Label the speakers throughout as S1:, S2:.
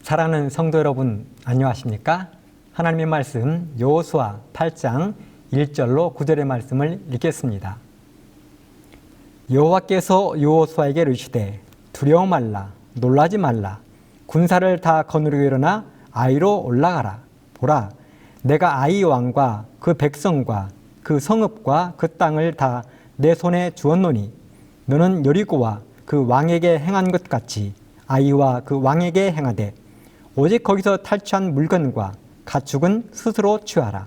S1: 사랑하는 성도 여러분, 안녕하십니까? 하나님의 말씀 여호수아 8장 1절로 9절의 말씀을 읽겠습니다. 여호와께서 여호수아에게 이르시되 두려워 말라, 놀라지 말라. 군사를 다 거느리고 일어나 아이로 올라가라. 보라, 내가 아이 왕과 그 백성과 그 성읍과 그 땅을 다 내 손에 주었노니 너는 여리고와 그 왕에게 행한 것 같이 아이와 그 왕에게 행하되 오직 거기서 탈취한 물건과 가축은 스스로 취하라.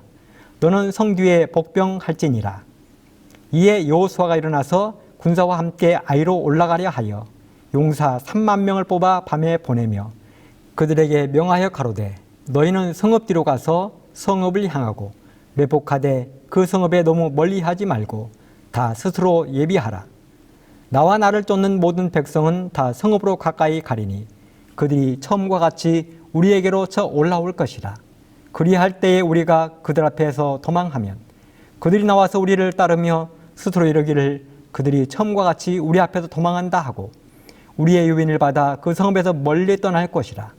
S1: 너는 성 뒤에 복병할지니라. 이에 여호수아가 일어나서 군사와 함께 아이로 올라가려 하여 용사 3만 명을 뽑아 밤에 보내며 그들에게 명하여 가로되 너희는 성읍 뒤로 가서 성읍을 향하고 매복하되 그 성읍에 너무 멀리하지 말고 다 스스로 예비하라. 나와 나를 쫓는 모든 백성은 다 성읍으로 가까이 가리니 그들이 처음과 같이 우리에게로 쳐 올라올 것이라. 그리할 때에 우리가 그들 앞에서 도망하면 그들이 나와서 우리를 따르며 스스로 이르기를 그들이 처음과 같이 우리 앞에서 도망한다 하고 우리의 유인을 받아 그 성읍에서 멀리 떠날 것이라.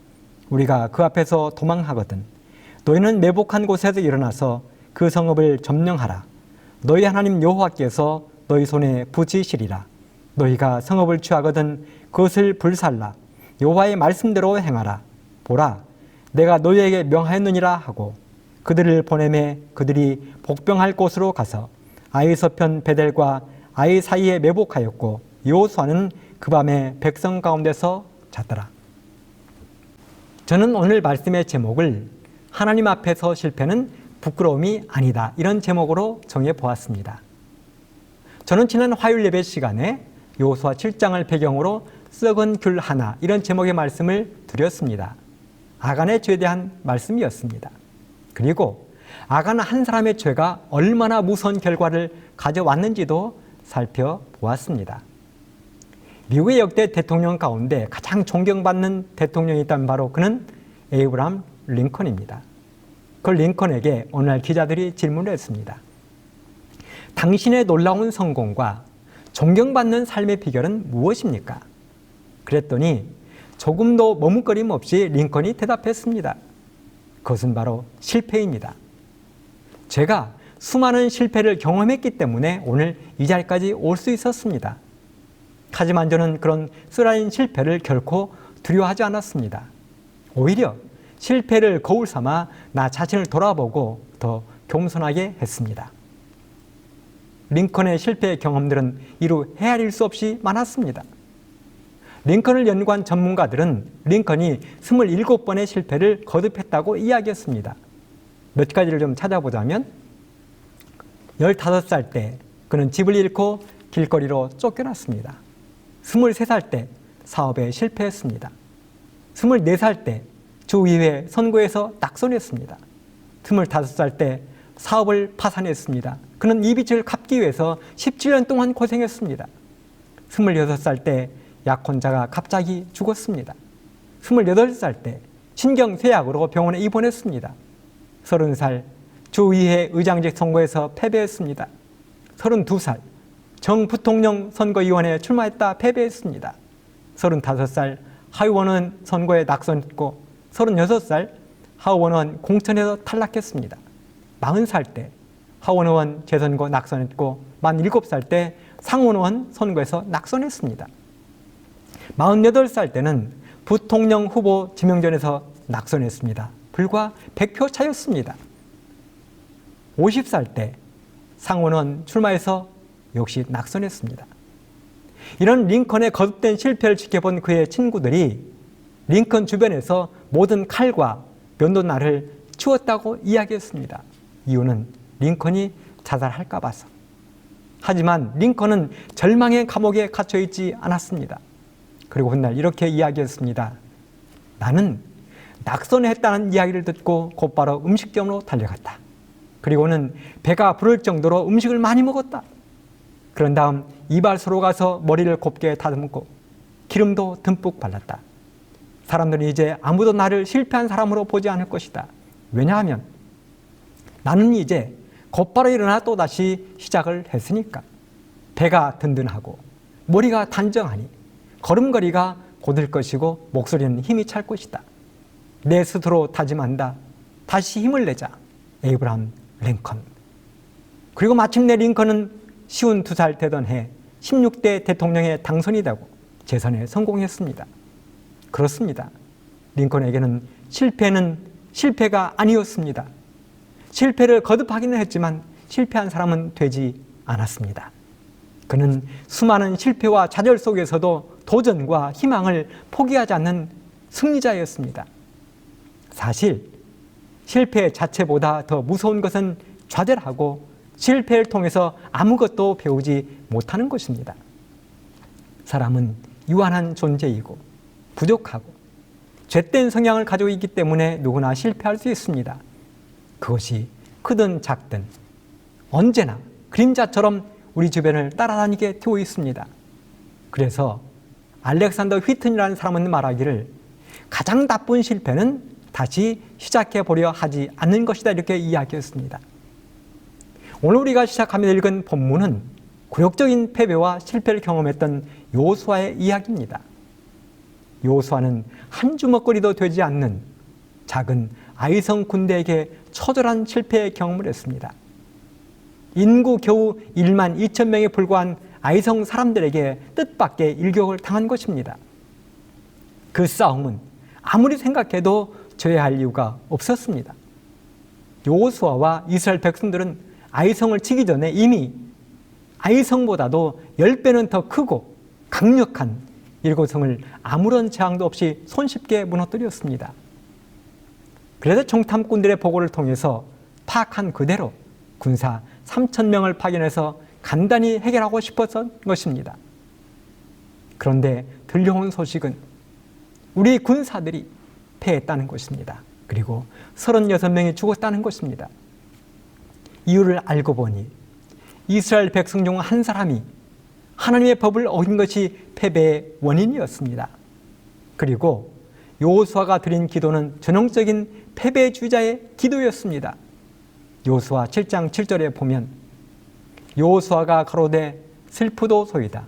S1: 우리가 그 앞에서 도망하거든 너희는 매복한 곳에서 일어나서 그 성읍을 점령하라. 너희 하나님 여호와께서 너희 손에 붙이시리라. 너희가 성읍을 취하거든 그것을 불살라. 여호와의 말씀대로 행하라. 보라, 내가 너희에게 명하였느니라 하고 그들을 보내매 그들이 복병할 곳으로 가서 아이 서편 베델과 아이 사이에 매복하였고 여호수아는 그 밤에 백성 가운데서 잤더라. 저는 오늘 말씀의 제목을 하나님 앞에서 실패는 부끄러움이 아니다, 이런 제목으로 정해 보았습니다. 저는 지난 화요일 예배 시간에 여호수아 7장을 배경으로 썩은 귤 하나, 이런 제목의 말씀을 드렸습니다. 아간의 죄에 대한 말씀이었습니다. 그리고 아간 한 사람의 죄가 얼마나 무서운 결과를 가져왔는지도 살펴보았습니다. 미국의 역대 대통령 가운데 가장 존경받는 대통령이 있다면 바로 그는 에이브라함 링컨입니다. 그 링컨에게 어느 날 기자들이 질문을 했습니다. 당신의 놀라운 성공과 존경받는 삶의 비결은 무엇입니까? 그랬더니 조금도 머뭇거림 없이 링컨이 대답했습니다. 그것은 바로 실패입니다. 제가 수많은 실패를 경험했기 때문에 오늘 이 자리까지 올 수 있었습니다. 하지만 저는 그런 쓰라린 실패를 결코 두려워하지 않았습니다. 오히려 실패를 거울 삼아 나 자신을 돌아보고 더 겸손하게 했습니다. 링컨의 실패 경험들은 이루 헤아릴 수 없이 많았습니다. 링컨을 연구한 전문가들은 링컨이 27번의 실패를 거듭했다고 이야기했습니다. 몇 가지를 좀 찾아보자면 15살 때 그는 집을 잃고 길거리로 쫓겨났습니다. 23살 때 사업에 실패했습니다. 24살 때 주의회 선거에서 낙선했습니다. 25살 때 사업을 파산했습니다. 그는 이 빚을 갚기 위해서 17년 동안 고생했습니다. 26살 때 약혼자가 갑자기 죽었습니다. 28살 때 신경쇠약으로 병원에 입원했습니다. 30살 주의회 의장직 선거에서 패배했습니다. 32살 정부통령 선거위원회에 출마했다 패배했습니다. 35살 하의원은 선거에 낙선했고 36살 하의원은 공천에서 탈락했습니다. 40살 때 하원의원 재선거 낙선했고 47살 때 상원의원 선거에서 낙선했습니다. 48살 때는 부통령 후보 지명전에서 낙선했습니다. 불과 100표 차였습니다. 50살 때 상원의원 출마해서 역시 낙선했습니다. 이런 링컨의 거듭된 실패를 지켜본 그의 친구들이 링컨 주변에서 모든 칼과 면도날을 치웠다고 이야기했습니다. 이유는 링컨이 자살할까 봐서. 하지만 링컨은 절망의 감옥에 갇혀 있지 않았습니다. 그리고 훗날 이렇게 이야기했습니다. 나는 낙선했다는 이야기를 듣고 곧바로 음식점으로 달려갔다. 그리고는 배가 부를 정도로 음식을 많이 먹었다. 그런 다음 이발소로 가서 머리를 곱게 다듬고 기름도 듬뿍 발랐다. 사람들은 이제 아무도 나를 실패한 사람으로 보지 않을 것이다. 왜냐하면 나는 이제 곧바로 일어나 또다시 시작을 했으니까. 배가 든든하고 머리가 단정하니 걸음걸이가 곧을 것이고 목소리는 힘이 찰 것이다. 내 스스로 다짐한다. 다시 힘을 내자. 에이브라함 링컨. 그리고 마침내 링컨은 52살 되던 해 16대 대통령에 당선이 되고 재선에 성공했습니다. 그렇습니다. 링컨에게는 실패는 실패가 아니었습니다. 실패를 거듭하기는 했지만 실패한 사람은 되지 않았습니다. 그는 수많은 실패와 좌절 속에서도 도전과 희망을 포기하지 않는 승리자였습니다. 사실 실패 자체보다 더 무서운 것은 좌절하고 실패를 통해서 아무것도 배우지 못하는 것입니다. 사람은 유한한 존재이고 부족하고 죄된 성향을 가지고 있기 때문에 누구나 실패할 수 있습니다. 그것이 크든 작든 언제나 그림자처럼 우리 주변을 따라다니게 되어 있습니다. 그래서 알렉산더 휘튼이라는 사람은 말하기를 가장 나쁜 실패는 다시 시작해 보려 하지 않는 것이다, 이렇게 이야기했습니다. 오늘 우리가 시작하며 읽은 본문은 굴욕적인 패배와 실패를 경험했던 여호수아의 이야기입니다. 여호수아는 한 주먹거리도 되지 않는 작은 아이성 군대에게 처절한 실패의 경험을 했습니다. 인구 겨우 1만 2천 명에 불과한 아이성 사람들에게 뜻밖의 일격을 당한 것입니다. 그 싸움은 아무리 생각해도 져야 할 이유가 없었습니다. 여호수아와 이스라엘 백성들은 아이성을 치기 전에 이미 아이성보다도 10배는 더 크고 강력한 일곱성을 아무런 저항도 없이 손쉽게 무너뜨렸습니다. 그래서 정탐꾼들의 보고를 통해서 파악한 그대로 군사 3,000명을 파견해서 간단히 해결하고 싶었던 것입니다. 그런데 들려온 소식은 우리 군사들이 패했다는 것입니다. 그리고 36명이 죽었다는 것입니다. 이유를 알고 보니 이스라엘 백성 중 한 사람이 하나님의 법을 어긴 것이 패배의 원인이었습니다. 그리고 여호수아가 드린 기도는 전형적인 패배주의자의 기도였습니다. 여호수아 7장 7절에 보면 여호수아가 가로되 슬프도소이다.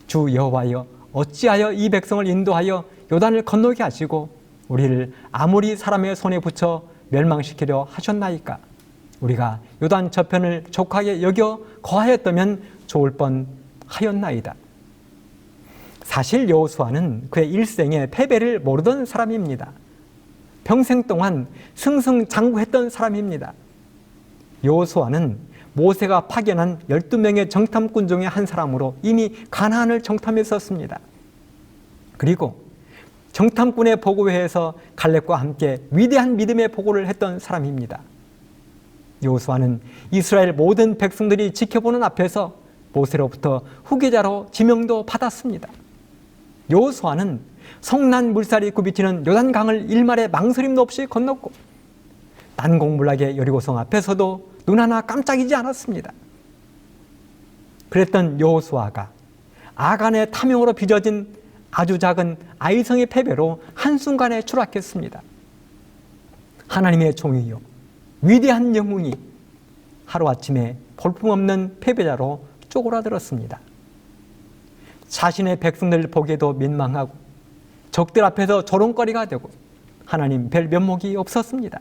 S1: 주 여호와여 어찌하여 이 백성을 인도하여 요단을 건너게 하시고 우리를 아모리 사람의 손에 붙여 멸망시키려 하셨나이까. 우리가 요단 저편을 족하게 여겨 거하였다면 좋을 뻔하였나이다. 사실 여호수아는 그의 일생에 패배를 모르던 사람입니다. 평생 동안 승승장구했던 사람입니다. 여호수아는 모세가 파견한 12명의 정탐꾼 중에 한 사람으로 이미 가나안을 정탐했었습니다. 그리고 정탐꾼의 보고회에서 갈렙과 함께 위대한 믿음의 보고를 했던 사람입니다. 여호수아는 이스라엘 모든 백성들이 지켜보는 앞에서 모세로부터 후계자로 지명도 받았습니다. 여호수아는 성난 물살이 굽이치는 요단강을 일말의 망설임도 없이 건넜고 난공불락의 여리고성 앞에서도 눈 하나 깜짝이지 않았습니다. 그랬던 여호수아가 아간의 탐욕으로 빚어진 아주 작은 아이성의 패배로 한순간에 추락했습니다. 하나님의 종이요 위대한 영웅이 하루아침에 볼품없는 패배자로 쪼그라들었습니다. 자신의 백성들 보기에도 민망하고 적들 앞에서 조롱거리가 되고 하나님 별 면목이 없었습니다.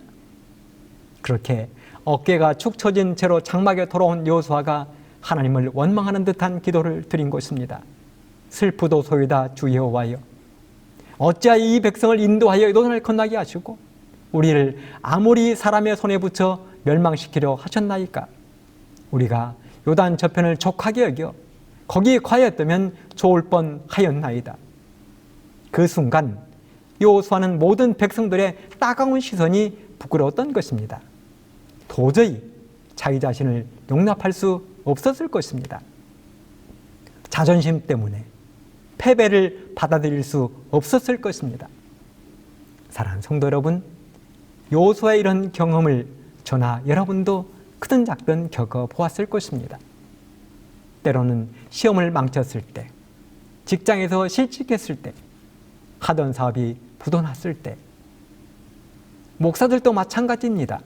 S1: 그렇게 어깨가 축 처진 채로 장막에 돌아온 여호수아가 하나님을 원망하는 듯한 기도를 드린 것입니다. 슬프도소이다 주 여호와여 어찌하여 이 백성을 인도하여 요단을 건너게 하시고 우리를 아모리 사람의 손에 붙여 멸망시키려 하셨나이까. 우리가 요단 저편을 족하게 여겨 거기에 거하였다면 좋을 뻔하였나이다. 그 순간 여호수아는 모든 백성들의 따가운 시선이 부끄러웠던 것입니다. 도저히 자기 자신을 용납할 수 없었을 것입니다. 자존심 때문에 패배를 받아들일 수 없었을 것입니다. 사랑하는 성도 여러분, 여호수아의 이런 경험을 저나 여러분도 크든 작든 겪어보았을 것입니다. 때로는 시험을 망쳤을 때, 직장에서 실직했을 때, 하던 사업이 부도났을 때, 목사들도 마찬가지입니다.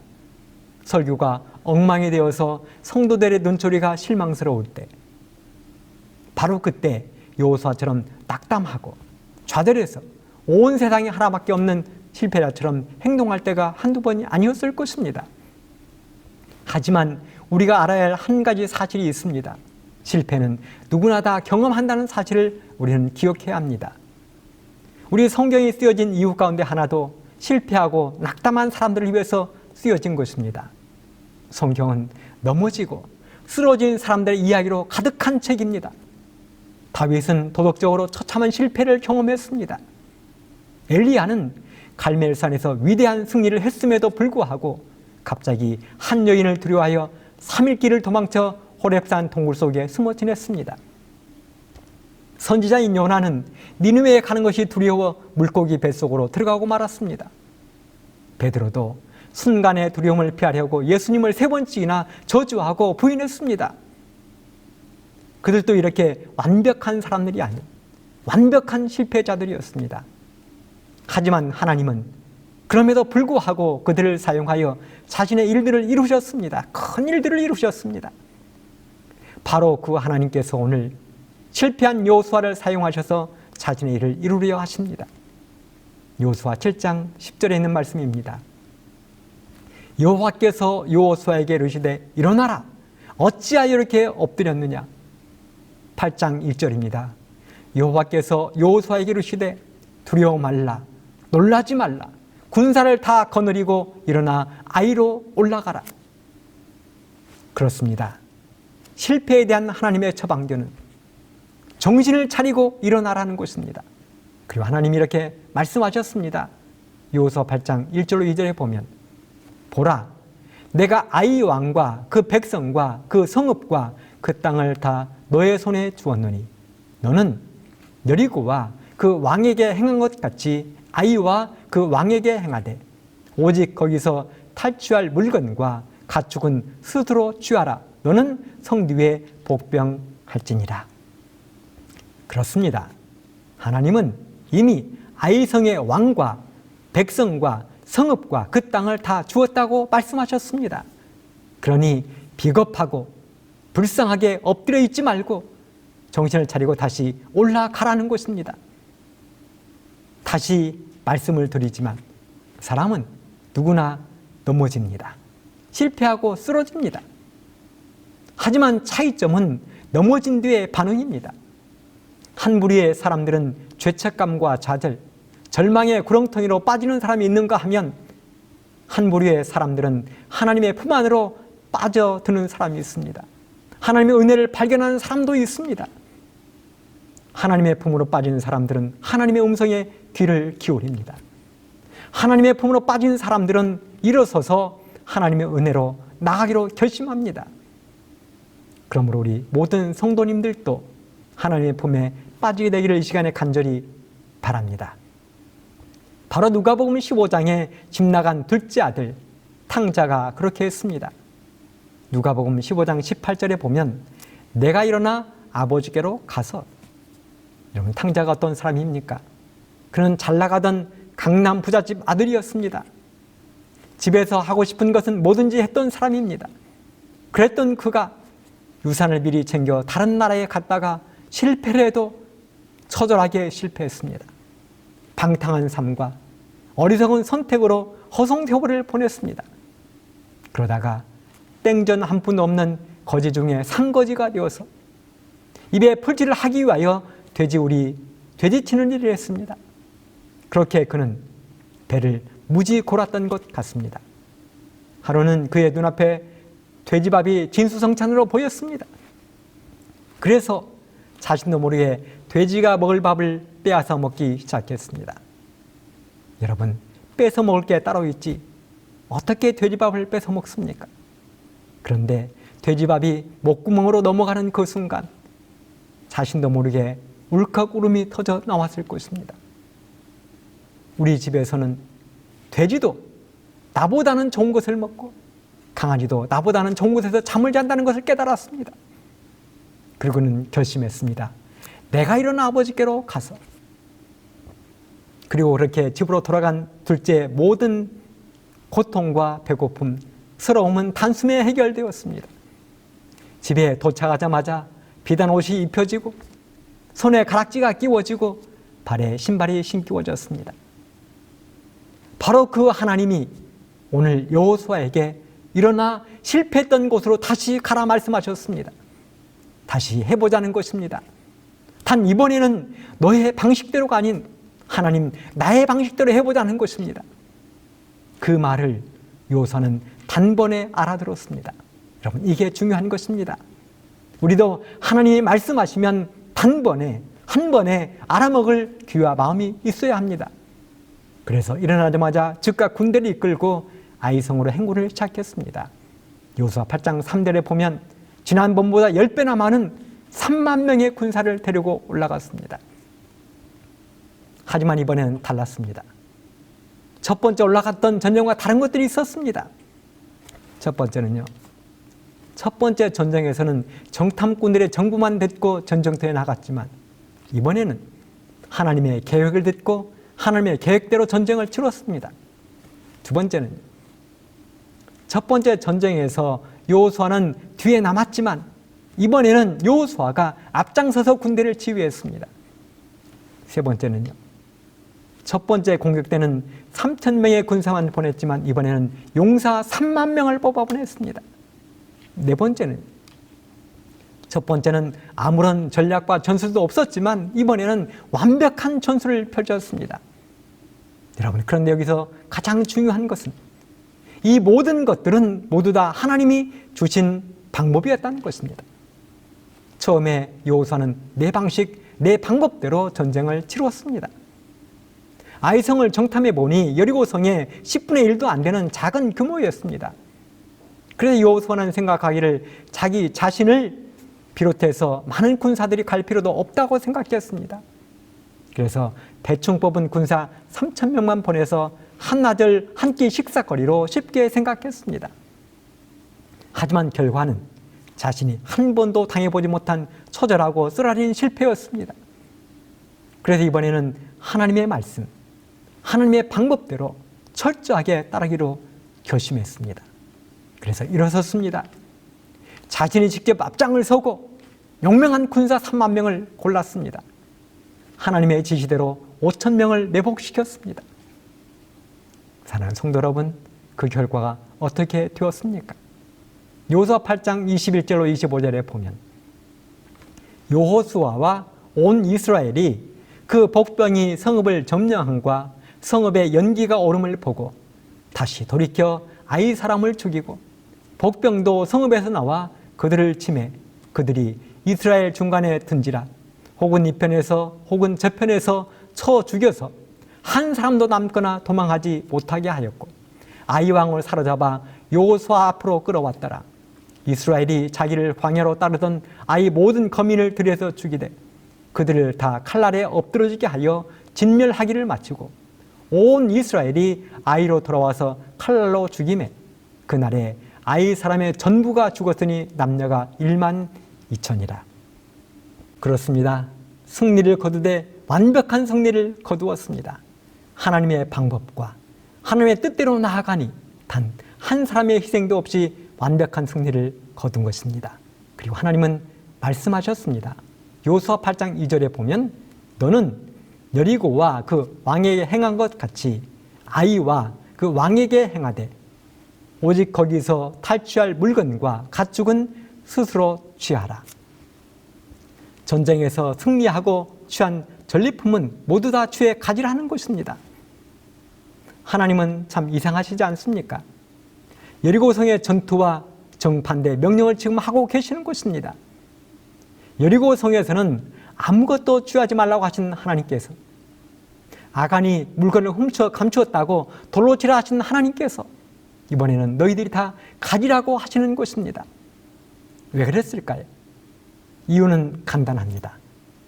S1: 설교가 엉망이 되어서 성도들의 눈초리가 실망스러울 때, 바로 그때 여호수아처럼 낙담하고 좌절해서 온 세상에 하나밖에 없는 실패자처럼 행동할 때가 한두 번이 아니었을 것입니다. 하지만 우리가 알아야 할 한 가지 사실이 있습니다. 실패는 누구나 다 경험한다는 사실을 우리는 기억해야 합니다. 우리 성경이 쓰여진 이유 가운데 하나도 실패하고 낙담한 사람들을 위해서 쓰여진 것입니다. 성경은 넘어지고 쓰러진 사람들의 이야기로 가득한 책입니다. 다윗은 도덕적으로 처참한 실패를 경험했습니다. 엘리야는 갈멜산에서 위대한 승리를 했음에도 불구하고 갑자기 한 여인을 두려워하여 3일 길을 도망쳐 호렙산 동굴 속에 숨어 지냈습니다. 선지자인 요나는 니느웨에 가는 것이 두려워 물고기 뱃속으로 들어가고 말았습니다. 베드로도 순간의 두려움을 피하려고 예수님을 3번씩이나 저주하고 부인했습니다. 그들도 이렇게 완벽한 사람들이 아닌 완벽한 실패자들이었습니다. 하지만 하나님은 그럼에도 불구하고 그들을 사용하여 자신의 일들을 이루셨습니다. 큰 일들을 이루셨습니다. 바로 그 하나님께서 오늘 실패한 여호수아를 사용하셔서 자신의 일을 이루려 하십니다. 여호수아 7장 10절에 있는 말씀입니다. 여호와께서 여호수아에게 이르시되 일어나라 어찌하여 이렇게 엎드렸느냐. 8장 1절입니다. 여호와께서 여호수아에게 이르시되 두려워 말라 놀라지 말라 군사를 다 거느리고 일어나 아이로 올라가라. 그렇습니다. 실패에 대한 하나님의 처방전은 정신을 차리고 일어나라는 것입니다. 그리고 하나님이 이렇게 말씀하셨습니다. 여호수아 8장 1절로 2절에 보면 보라 내가 아이 왕과 그 백성과 그 성읍과 그 땅을 다 너의 손에 주었노니 너는 여리고와 그 왕에게 행한 것 같이 아이와 그 왕에게 행하되 오직 거기서 탈취할 물건과 가축은 스스로 취하라. 너는 성 뒤에 복병할지니라. 그렇습니다. 하나님은 이미 아이성의 왕과 백성과 성읍과 그 땅을 다 주었다고 말씀하셨습니다. 그러니 비겁하고 불쌍하게 엎드려 있지 말고 정신을 차리고 다시 올라가라는 것입니다. 다시 말씀을 드리지만 사람은 누구나 넘어집니다. 실패하고 쓰러집니다. 하지만 차이점은 넘어진 뒤의 반응입니다. 한 무리의 사람들은 죄책감과 좌절, 절망의 구렁텅이로 빠지는 사람이 있는가 하면 한 무리의 사람들은 하나님의 품 안으로 빠져드는 사람이 있습니다. 하나님의 은혜를 발견하는 사람도 있습니다. 하나님의 품으로 빠지는 사람들은 하나님의 음성에 귀를 기울입니다. 하나님의 품으로 빠진 사람들은 일어서서 하나님의 은혜로 나가기로 결심합니다. 그러므로 우리 모든 성도님들도 하나님의 품에 빠지게 되기를 이 시간에 간절히 바랍니다. 바로 누가복음 15장에 집 나간 둘째 아들 탕자가 그렇게 했습니다. 누가복음 15장 18절에 보면 내가 일어나 아버지께로 가서. 여러분 탕자가 어떤 사람입니까? 그는 잘 나가던 강남 부잣집 아들이었습니다. 집에서 하고 싶은 것은 뭐든지 했던 사람입니다. 그랬던 그가 유산을 미리 챙겨 다른 나라에 갔다가 실패를 해도 처절하게 실패했습니다. 방탕한 삶과 어리석은 선택으로 허송세월을 보냈습니다. 그러다가 땡전 한 푼 없는 거지 중에 상거지가 되어서 입에 풀칠을 하기 위하여 돼지치는 일을 했습니다. 그렇게 그는 배를 무지 골았던 것 같습니다. 하루는 그의 눈앞에 돼지밥이 진수성찬으로 보였습니다. 그래서 자신도 모르게 돼지가 먹을 밥을 빼앗아 먹기 시작했습니다. 여러분, 뺏어 먹을 게 따로 있지 어떻게 돼지밥을 뺏어 먹습니까? 그런데 돼지밥이 목구멍으로 넘어가는 그 순간 자신도 모르게 울컥 울음이 터져 나왔을 것입니다. 우리 집에서는 돼지도 나보다는 좋은 것을 먹고 강아지도 나보다는 좋은 곳에서 잠을 잔다는 것을 깨달았습니다. 그리고는 결심했습니다. 내가 일어나 아버지께로 가서. 그리고 그렇게 집으로 돌아간 둘째 모든 고통과 배고픔, 서러움은 단숨에 해결되었습니다. 집에 도착하자마자 비단 옷이 입혀지고 손에 가락지가 끼워지고 발에 신발이 신기워졌습니다. 바로 그 하나님이 오늘 여호수아에게 일어나 실패했던 곳으로 다시 가라 말씀하셨습니다. 다시 해보자는 것입니다. 단 이번에는 너의 방식대로가 아닌 하나님 나의 방식대로 해보자는 것입니다. 그 말을 여호수아는 단번에 알아들었습니다. 여러분, 이게 중요한 것입니다. 우리도 하나님이 말씀하시면 단번에 한 번에 알아먹을 귀와 마음이 있어야 합니다. 그래서 일어나자마자 즉각 군대를 이끌고 아이성으로 행군을 시작했습니다. 여호수아 8장 3절에 보면 지난번보다 10배나 많은 3만 명의 군사를 데리고 올라갔습니다. 하지만 이번에는 달랐습니다. 첫 번째 올라갔던 전쟁과 다른 것들이 있었습니다. 첫 번째는요, 첫 번째 전쟁에서는 정탐꾼들의 정보만 듣고 전쟁터에 나갔지만 이번에는 하나님의 계획을 듣고 하나님의 계획대로 전쟁을 치렀습니다. 두 번째는 첫 번째 전쟁에서 여호수아는 뒤에 남았지만 이번에는 여호수아가 앞장서서 군대를 지휘했습니다. 세 번째는요, 첫 번째 공격 때는 3,000명의 군사만 보냈지만 이번에는 용사 3만 명을 뽑아 보냈습니다. 네 번째는, 첫 번째는 아무런 전략과 전술도 없었지만 이번에는 완벽한 전술을 펼쳤습니다. 여러분, 그런데 여기서 가장 중요한 것은 이 모든 것들은 모두 다 하나님이 주신 방법이었다는 것입니다. 처음에 여호수아는 내 방식, 내 방법대로 전쟁을 치루었습니다. 아이성을 정탐해 보니 여리고성의 10분의 1도 안 되는 작은 규모였습니다. 그래서 여호수아는 생각하기를 자기 자신을 비롯해서 많은 군사들이 갈 필요도 없다고 생각했습니다. 그래서 대충 뽑은 군사 3,000명만 보내서 한나절 한 끼 식사거리로 쉽게 생각했습니다. 하지만 결과는 자신이 한 번도 당해보지 못한 처절하고 쓰라린 실패였습니다. 그래서 이번에는 하나님의 말씀, 하나님의 방법대로 철저하게 따르기로 결심했습니다. 그래서 일어섰습니다. 자신이 직접 앞장을 서고 용맹한 군사 3만 명을 골랐습니다. 하나님의 지시대로 5,000명을 매복시켰습니다. 사랑하는 성도 여러분, 그 결과가 어떻게 되었습니까? 여호수아 8장 21절로 25절에 보면 여호수아와 온 이스라엘이 그 복병이 성읍을 점령함과 성읍의 연기가 오름을 보고 다시 돌이켜 아이 사람을 죽이고 복병도 성읍에서 나와 그들을 치매 그들이 이스라엘 중간에 든지라 혹은 이 편에서 혹은 저 편에서 쳐 죽여서 한 사람도 남거나 도망하지 못하게 하였고 아이 왕을 사로잡아 여호수아 앞으로 끌어왔더라. 이스라엘이 자기를 광야로 따르던 아이 모든 거민을 들여서 죽이되 그들을 다 칼날에 엎드러지게 하여 진멸하기를 마치고 온 이스라엘이 아이로 돌아와서 칼날로 죽이매 그날에 아이 사람의 전부가 죽었으니 남녀가 12,000이라. 그렇습니다. 승리를 거두되 완벽한 승리를 거두었습니다. 하나님의 방법과 하나님의 뜻대로 나아가니 단 한 사람의 희생도 없이 완벽한 승리를 거둔 것입니다. 그리고 하나님은 말씀하셨습니다. 여호수아 8장 2절에 보면 너는 여리고와 그 왕에게 행한 것 같이 아이와 그 왕에게 행하되 오직 거기서 탈취할 물건과 가축은 스스로 취하라. 전쟁에서 승리하고 취한 전리품은 모두 다 취해 가지라는 것입니다. 하나님은 참 이상하시지 않습니까? 여리고성의 전투와 정반대 명령을 지금 하고 계시는 것입니다. 여리고성에서는 아무것도 취하지 말라고 하신 하나님께서 아간이 물건을 훔쳐 감추었다고 돌로 치라 하신 하나님께서 이번에는 너희들이 다 가지라고 하시는 것입니다. 왜 그랬을까요? 이유는 간단합니다.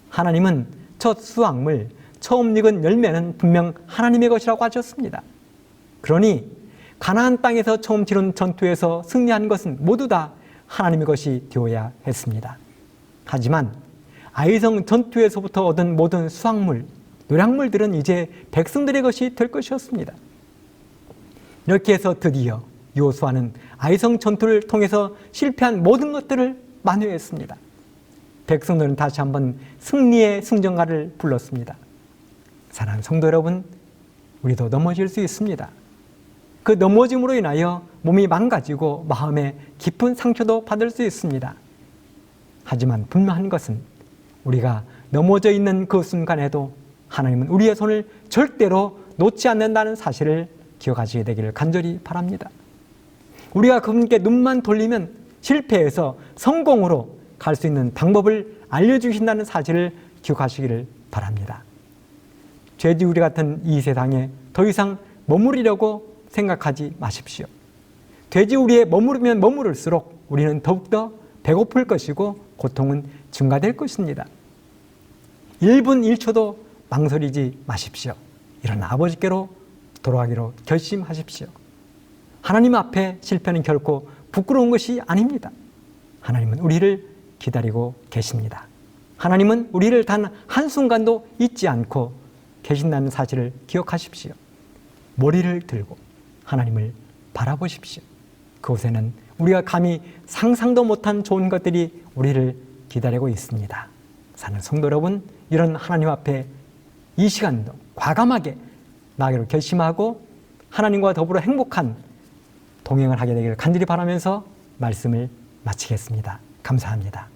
S1: 하나님은 첫 수확물, 처음 익은 열매는 분명 하나님의 것이라고 하셨습니다. 그러니 가나안 땅에서 처음 치른 전투에서 승리한 것은 모두 다 하나님의 것이 되어야 했습니다. 하지만 아이성 전투에서부터 얻은 모든 수확물, 노략물들은 이제 백성들의 것이 될 것이었습니다. 이렇게 해서 드디어 여호수아는 아이성 전투를 통해서 실패한 모든 것들을 만회했습니다. 백성들은 다시 한번 승리의 승전가를 불렀습니다. 사랑하는 성도 여러분, 우리도 넘어질 수 있습니다. 그 넘어짐으로 인하여 몸이 망가지고 마음에 깊은 상처도 받을 수 있습니다. 하지만 분명한 것은 우리가 넘어져 있는 그 순간에도 하나님은 우리의 손을 절대로 놓지 않는다는 사실을 기억하시게 되기를 간절히 바랍니다. 우리가 그분께 눈만 돌리면 실패해서 성공으로 갈 수 있는 방법을 알려주신다는 사실을 기억하시기를 바랍니다. 죄지우리 같은 이 세상에 더 이상 머무르려고 생각하지 마십시오. 돼지우리에 머무르면 머무를수록 우리는 더욱더 배고플 것이고 고통은 증가될 것입니다. 1분 1초도 망설이지 마십시오. 이런 아버지께로 돌아가기로 결심하십시오. 하나님 앞에 실패는 결코 부끄러운 것이 아닙니다. 하나님은 우리를 기다리고 계십니다. 하나님은 우리를 단 한순간도 잊지 않고 계신다는 사실을 기억하십시오. 머리를 들고 하나님을 바라보십시오. 그곳에는 우리가 감히 상상도 못한 좋은 것들이 우리를 기다리고 있습니다. 사는 성도 여러분, 이런 하나님 앞에 이 시간도 과감하게 나아가기로 결심하고 하나님과 더불어 행복한 동행을 하게 되기를 간절히 바라면서 말씀을 마치겠습니다. 감사합니다.